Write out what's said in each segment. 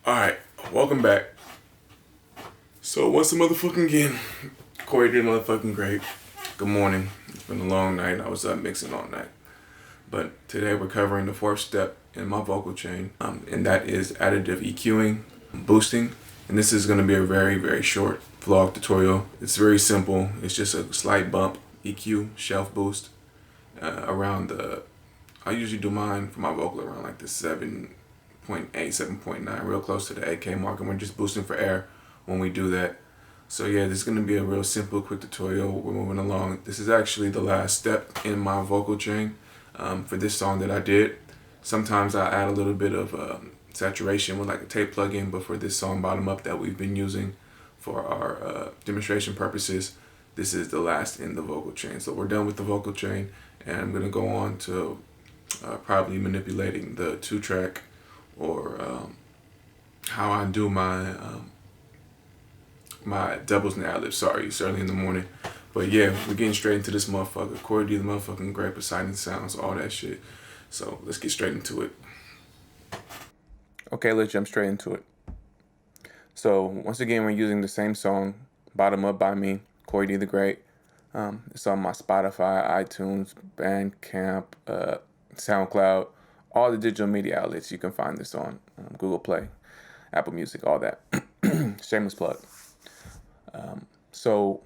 Alright, welcome back. So once a motherfucking again, Corey did motherfucking great. Good morning. It's been a long night. I was up mixing all night. But today we're covering the fourth step in my vocal chain, and that is additive EQing, boosting. And this is going to be a very, very short vlog tutorial. It's very simple. It's just a slight bump, EQ, shelf boost, around the, I usually do mine for my vocal around like the 7.8, 7.9, real close to the 8K mark, and we're just boosting for air when we do that. So yeah, this is going to be a real simple, quick tutorial. We're moving along. This is actually the last step in my vocal chain for this song that I did. Sometimes I add a little bit of saturation with like a tape plugin, but for this song, Bottom Up, that we've been using for our demonstration purposes, this is the last in the vocal chain. So we're done with the vocal chain, and I'm going to go on to probably manipulating the 2-track, or how I do my my doubles and ad-libs. Sorry, it's early in the morning. But yeah, we're getting straight into this motherfucker. Corey the motherfucking great, Poseidon, Soundz, all that shit. So let's get straight into it. Okay, let's jump straight into it. So once again, we're using the same song, Bottom Up by me, Corey the Great. It's on my Spotify, iTunes, Bandcamp, SoundCloud, all the digital media outlets you can find this on. Google Play, Apple Music, all that. Shameless plug. So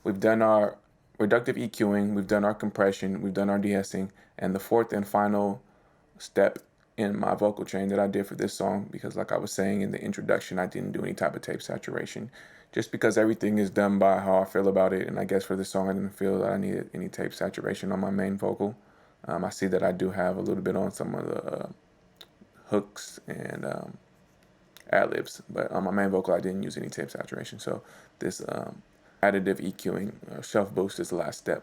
we've done our reductive EQing, we've done our compression, we've done our de-essing, and the fourth and final step in my vocal chain that I did for this song, because like I was saying in the introduction, I didn't do any type of tape saturation, just because everything is done by how I feel about it. And I guess for this song, I didn't feel that I needed any tape saturation on my main vocal. I see that I do have a little bit on some of the hooks and ad-libs, but on my main vocal, I didn't use any tape saturation. So this additive EQing, shelf boost, is the last step.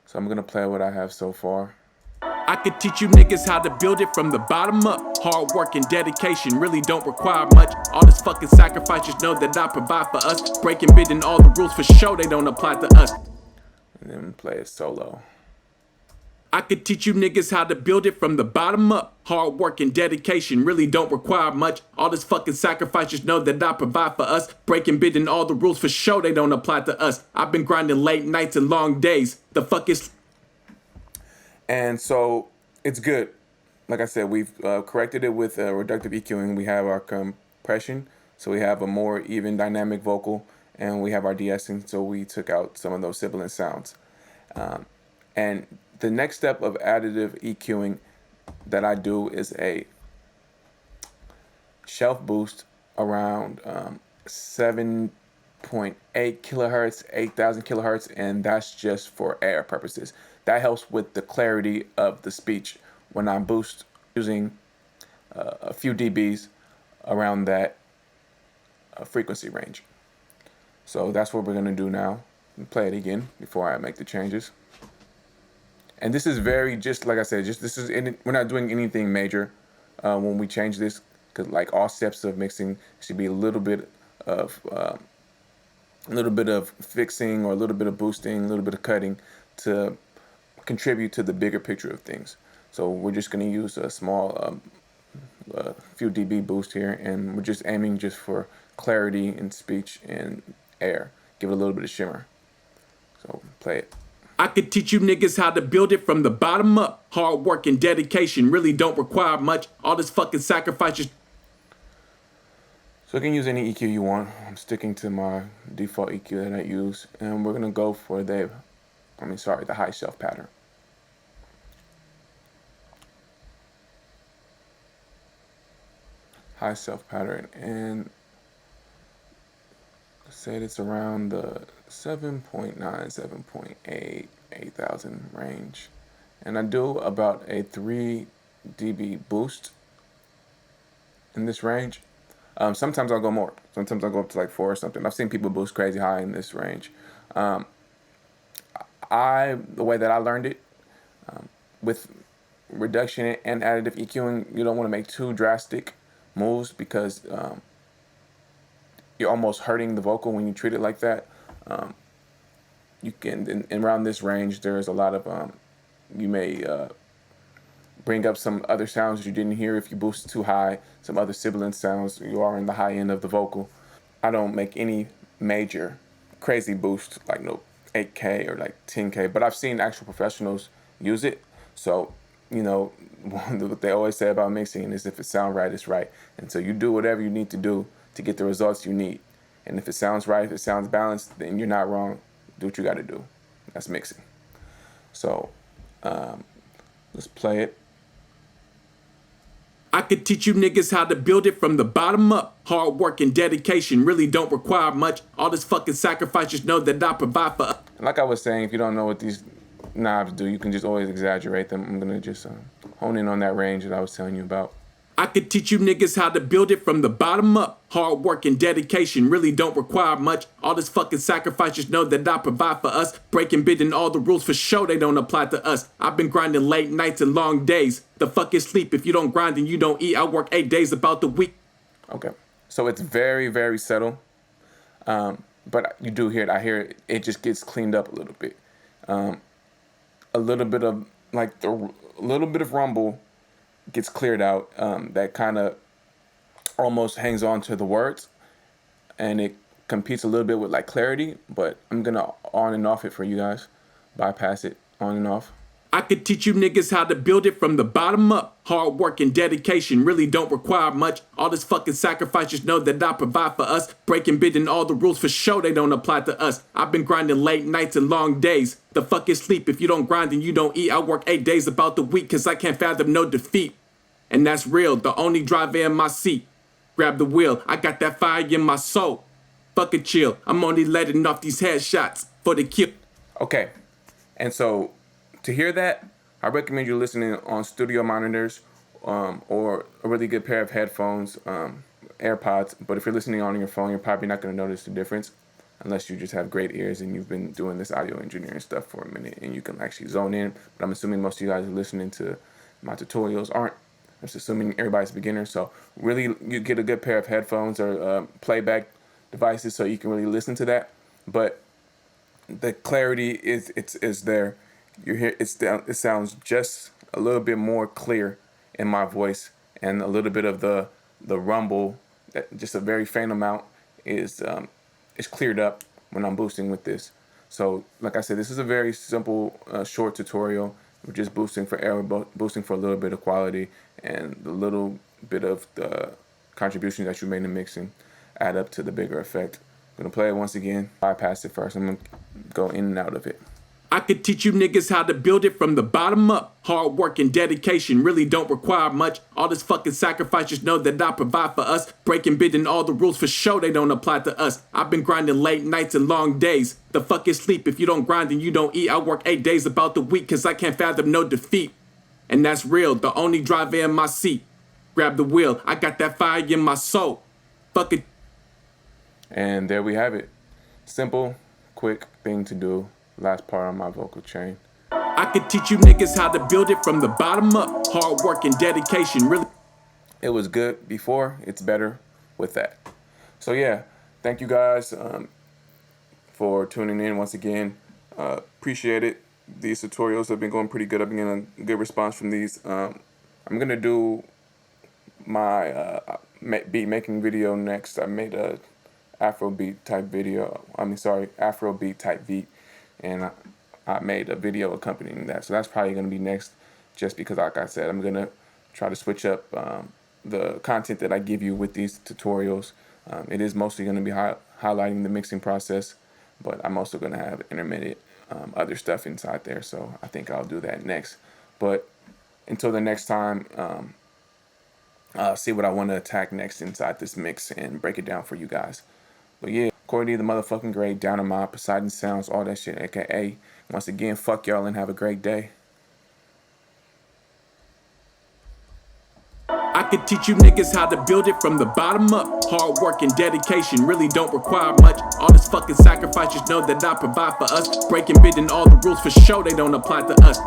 So I'm going to play what I have so far. I could teach you niggas how to build it from the bottom up. Hard work and dedication really don't require much. All this fucking sacrifice, just know that I provide for us. Breaking, bending all the rules for sure, they don't apply to us. And then play it solo. I could teach you niggas how to build it from the bottom up. Hard work and dedication really don't require much. All this fucking sacrifice, just know that I provide for us. Breaking, bending all the rules for sure, they don't apply to us. I've been grinding late nights and long days. The fuck is... And so it's good. Like I said, we've corrected it with reductive EQing. We have our compression, so we have a more even dynamic vocal, and we have our de-essing, so we took out some of those sibilant sounds. And the next step of additive EQing that I do is a shelf boost around 7.8 kilohertz, 8,000 kilohertz, and that's just for air purposes. That helps with the clarity of the speech when I boost using a few dBs around that frequency range. So that's what we're going to do now. Play it again before I make the changes. And this is very, just like I said, we're not doing anything major when we change this, because like all steps of mixing should be a little bit of fixing, or a little bit of boosting, a little bit of cutting to contribute to the bigger picture of things. So we're just going to use a small few dB boost here, and we're just aiming just for clarity in speech and air. Give it a little bit of shimmer. So play it. I could teach you niggas how to build it from the bottom up. Hard work and dedication really don't require much. All this fucking sacrifice just... So you can use any EQ you want. I'm sticking to my default EQ that I use, and we're gonna go for the high shelf pattern. High shelf pattern, and said it's around the 7.9, 7.8, 8,000 range. And I do about a 3 dB boost in this range. Sometimes I'll go more. Sometimes I'll go up to like 4 or something. I've seen people boost crazy high in this range. The way that I learned it, with reduction and additive EQing, you don't want to make too drastic moves, because you're almost hurting the vocal when you treat it like that. You can, around this range, there's a lot of, you may bring up some other sounds you didn't hear if you boost too high, some other sibilant sounds. You are in the high end of the vocal. I don't make any major crazy boost like no 8K or like 10K, but I've seen actual professionals use it. So, you know, what they always say about mixing is if it sounds right, it's right. And so you do whatever you need to do to get the results you need. And if it sounds right, if it sounds balanced, then you're not wrong. Do what you got to do. That's mixing. So let's play it. I could teach you niggas how to build it from the bottom up. Hard work and dedication really don't require much. All this fucking sacrifice, just know that I provide for. And like I was saying, if you don't know what these knobs do, you can just always exaggerate them. I'm gonna just hone in on that range that I was telling you about. I could teach you niggas how to build it from the bottom up. Hard work and dedication really don't require much. All this fucking sacrifice, just know that I provide for us. Breaking, bending all the rules for sure, they don't apply to us. I've been grinding late nights and long days. The fuck is sleep? If you don't grind and you don't eat, I work 8 days about the week. Okay, so it's very, very subtle. But you do hear it. I hear it. It just gets cleaned up a little bit. A little bit of like a little bit of rumble gets cleared out. That kind of almost hangs on to the words, and it competes a little bit with like clarity. But I'm gonna on and off it for you guys. Bypass it on and off. I could teach you niggas how to build it from the bottom up. Hard work and dedication really don't require much. All this fucking sacrifice, just know that I provide for us. Breaking, bending all the rules for sure, they don't apply to us. I've been grinding late nights and long days. The fuck is sleep? If you don't grind and you don't eat, I work 8 days about the week, cause I can't fathom no defeat. And that's real, the only driver in my seat. Grab the wheel, I got that fire in my soul. Fucking chill, I'm only letting off these headshots for the kill. Okay, and so to hear that, I recommend you listening on studio monitors or a really good pair of headphones, AirPods. But if you're listening on your phone, you're probably not going to notice the difference unless you just have great ears and you've been doing this audio engineering stuff for a minute and you can actually zone in. But I'm assuming most of you guys are listening to my tutorials aren't. I'm just assuming everybody's a beginner. So really, you get a good pair of headphones or playback devices so you can really listen to that. But the clarity is there. You hear it sounds just a little bit more clear in my voice, and a little bit of the rumble, just a very faint amount, is cleared up when I'm boosting with this. So like I said, this is a very simple short tutorial. We're just boosting for error, boosting for a little bit of quality, and the little bit of the contributions that you made in mixing add up to the bigger effect. I'm gonna play it once again. Bypass it first. I'm gonna go in and out of it. I could teach you niggas how to build it from the bottom up. Hard work and dedication really don't require much. All this fucking sacrifice, just know that I provide for us. Breaking, bending all the rules for sure, they don't apply to us. I've been grinding late nights and long days. The fuck is sleep? If you don't grind and you don't eat, I work 8 days about the week, cause I can't fathom no defeat. And that's real, the only driver in my seat. Grab the wheel, I got that fire in my soul. Fuck it. And there we have it. Simple, quick thing to do. Last part on my vocal chain. I could teach you niggas how to build it from the bottom up. Hard work and dedication really. It was good before, it's better with that. So yeah, thank you guys for tuning in once again. Appreciate it. These tutorials have been going pretty good. I've been getting a good response from these. I'm gonna do my beat making video next. I made a Afrobeat type video. Afrobeat type beat. And I made a video accompanying that. So that's probably going to be next, just because, like I said, I'm going to try to switch up the content that I give you with these tutorials. It is mostly going to be highlighting the mixing process, but I'm also going to have intermittent other stuff inside there. So I think I'll do that next. But until the next time, see what I want to attack next inside this mix and break it down for you guys. But yeah, Courtney the motherfucking great, down in my Poseidon Soundz, all that shit, aka. Once again, fuck y'all and have a great day. I could teach you niggas how to build it from the bottom up. Hard work and dedication really don't require much. All this fucking sacrifice, just know that I provide for us. Breaking, bending all the rules for sure, they don't apply to us.